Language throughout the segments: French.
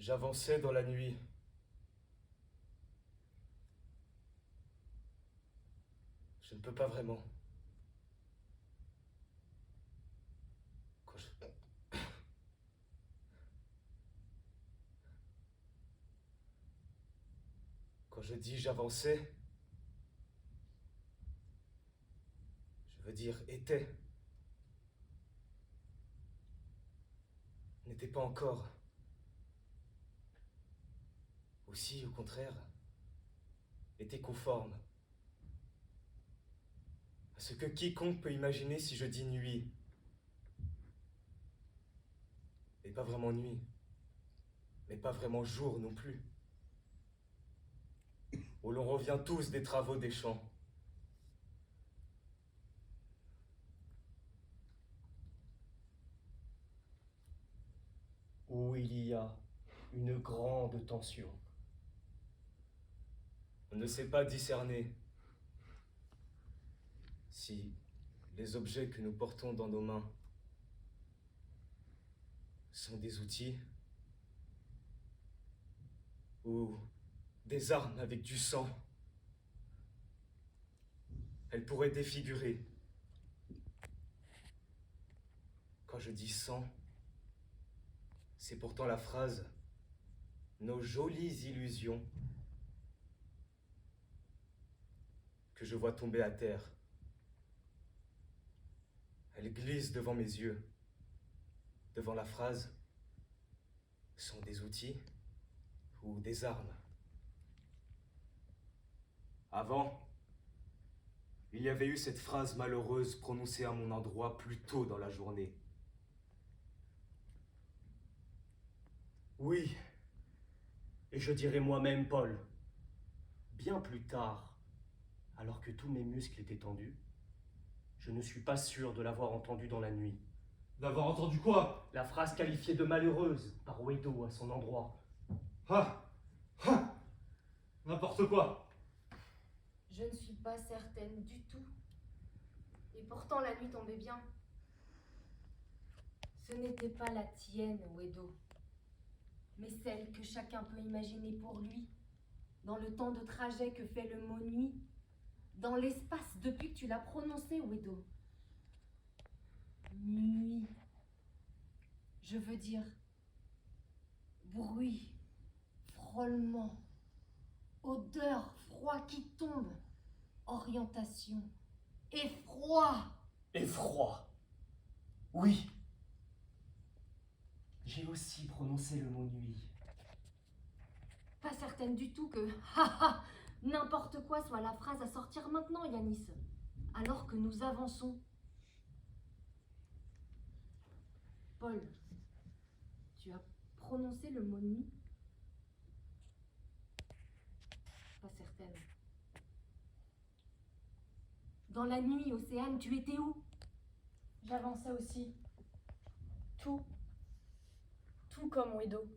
J'avançais dans la nuit. Je ne peux pas vraiment. Quand je... Quand je dis j'avançais, je veux dire était. N'était pas encore. Aussi, au contraire, était conforme à ce que quiconque peut imaginer si je dis nuit. Et pas vraiment nuit, mais pas vraiment jour non plus. Où l'on revient tous des travaux des champs. Où il y a une grande tension. On ne sait pas discerner si les objets que nous portons dans nos mains sont des outils ou des armes avec du sang. Elles pourraient défigurer. Quand je dis sang, c'est pourtant la phrase « nos jolies illusions » que je vois tomber à terre. Elle glisse devant mes yeux, devant la phrase « sont des outils ou des armes ». Avant, il y avait eu cette phrase malheureuse prononcée à mon endroit plus tôt dans la journée. Oui, et je dirais moi-même, Paul, bien plus tard, alors que tous mes muscles étaient tendus, je ne suis pas sûr de l'avoir entendu dans la nuit. D'avoir entendu quoi? La phrase qualifiée de malheureuse par Wedo à son endroit. Ah! Ah! N'importe quoi! Je ne suis pas certaine du tout. Et pourtant la nuit tombait bien. Ce n'était pas la tienne, Wedo, mais celle que chacun peut imaginer pour lui, dans le temps de trajet que fait le mot nuit, dans l'espace depuis que tu l'as prononcé, Wedo. Nuit. Je veux dire bruit, frôlement, odeur, froid qui tombe, orientation, effroi. Effroi. Oui. J'ai aussi prononcé le mot nuit. Pas certaine du tout que haha n'importe quoi soit la phrase à sortir maintenant, Yanis, alors que nous avançons. Paul, tu as prononcé le mot nuit? Pas certaine. Dans la nuit, Océane, tu étais où? J'avançais aussi. Tout comme Wedo.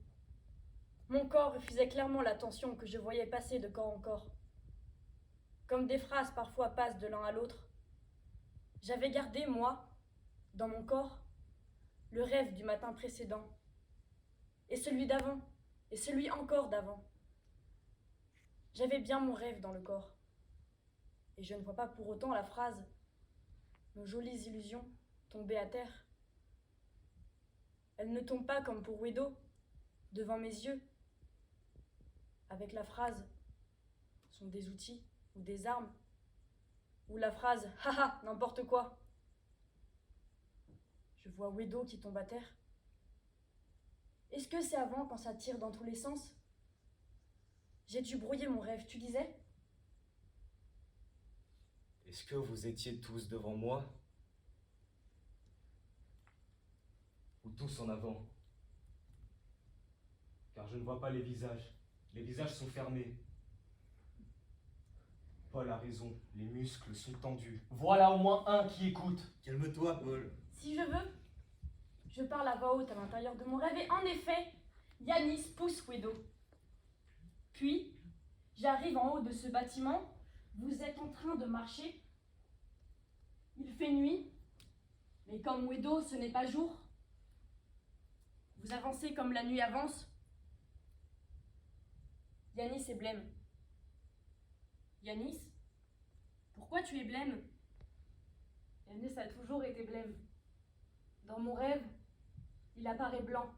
Mon corps refusait clairement l'attention que je voyais passer de corps en corps. Comme des phrases parfois passent de l'un à l'autre. J'avais gardé, moi, dans mon corps, le rêve du matin précédent. Et celui d'avant, et celui encore d'avant. J'avais bien mon rêve dans le corps. Et je ne vois pas pour autant la phrase « Nos jolies illusions tomber à terre ». Elle ne tombe pas comme pour Wedo, devant mes yeux, avec la phrase « sont des outils ou des armes » ou la phrase « haha, n'importe quoi ». Je vois Wedo qui tombe à terre. Est-ce que c'est avant quand ça tire dans tous les sens? J'ai dû brouiller mon rêve, tu disais? Est-ce que vous étiez tous devant moi? Ou tous en avant? Car je ne vois pas les visages. Les visages sont fermés. Paul a raison, les muscles sont tendus. Voilà au moins un qui écoute. Calme-toi, Paul. Si je veux, je parle à voix haute à l'intérieur de mon rêve et en effet, Yanis pousse Wedo. Puis, j'arrive en haut de ce bâtiment, vous êtes en train de marcher. Il fait nuit, mais comme Wedo, ce n'est pas jour. Vous avancez comme la nuit avance, Yanis et blême. Yanis, pourquoi tu es blême? Yanis a toujours été blême. Dans mon rêve, il apparaît blanc,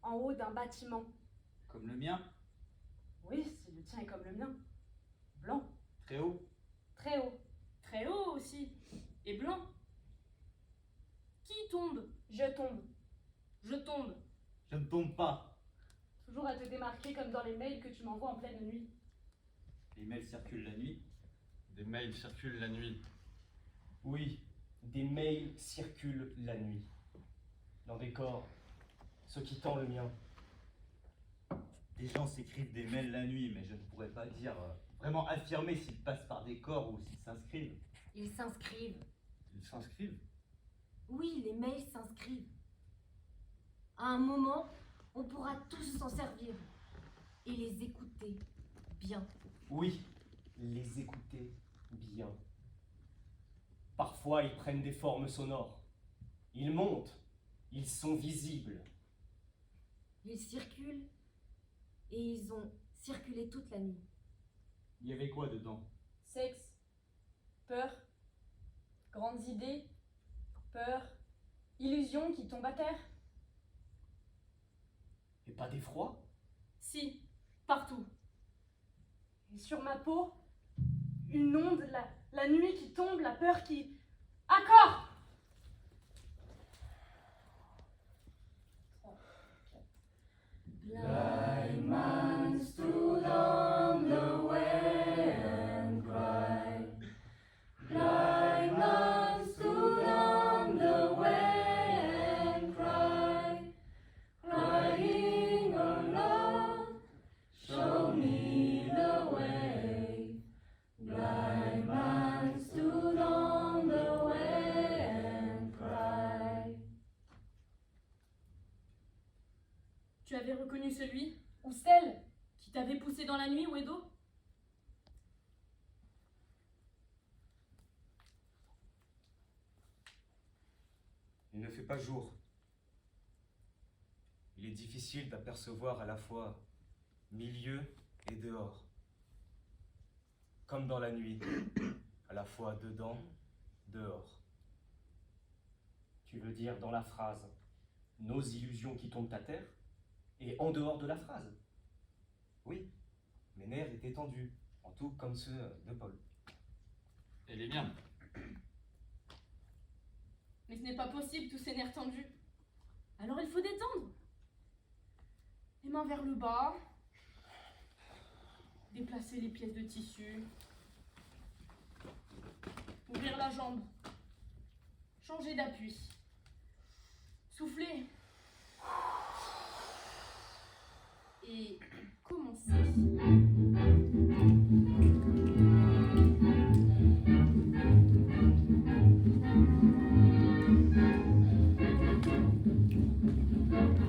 en haut d'un bâtiment. Comme le mien, Oui, si le tien est comme le mien. Blanc, très haut. très haut. Très haut aussi, et blanc. Qui tombe? Je tombe. Je tombe. Je ne tombe pas. Toujours à te démarquer comme dans les mails que tu m'envoies en pleine nuit. Les mails circulent la nuit. Des mails circulent la nuit. Oui, des mails circulent la nuit. Dans des corps, ce qui tend le mien. Des gens s'écrivent des mails la nuit, mais je ne pourrais pas dire, vraiment affirmer s'ils passent par des corps ou s'ils s'inscrivent. Ils s'inscrivent. Ils s'inscrivent. Oui, les mails s'inscrivent. À un moment, on pourra tous s'en servir et les écouter bien. Oui, les écouter bien. Parfois, ils prennent des formes sonores. Ils montent. Ils sont visibles. Ils circulent et ils ont circulé toute la nuit. Il y avait quoi dedans? Sexe, peur, grandes idées, peur, illusions qui tombent à terre. Et pas d'effroi? Si, partout. Et sur ma peau, une onde, la nuit qui tombe, la peur qui... Accord! Blind man stood on the way and cried. Blind man stood on the way and cried, crying aloud, show me the way. Blind man stood on the way and cried. Tu avais reconnu celui Ou celle qui t'avait poussé dans la nuit, Wedo? Il ne fait pas jour. Il est difficile d'apercevoir à la fois milieu et dehors. Comme dans la nuit, à la fois dedans, dehors. Tu veux dire dans la phrase « nos illusions qui tombent à terre » et en dehors de la phrase? Oui, mes nerfs étaient tendus, en tout comme ceux de Paul. Et les miens. Mais ce n'est pas possible, tous ces nerfs tendus. Alors il faut détendre. Les mains vers le bas. Déplacer les pièces de tissu. Ouvrir la jambe. Changer d'appui. Souffler. Et commencer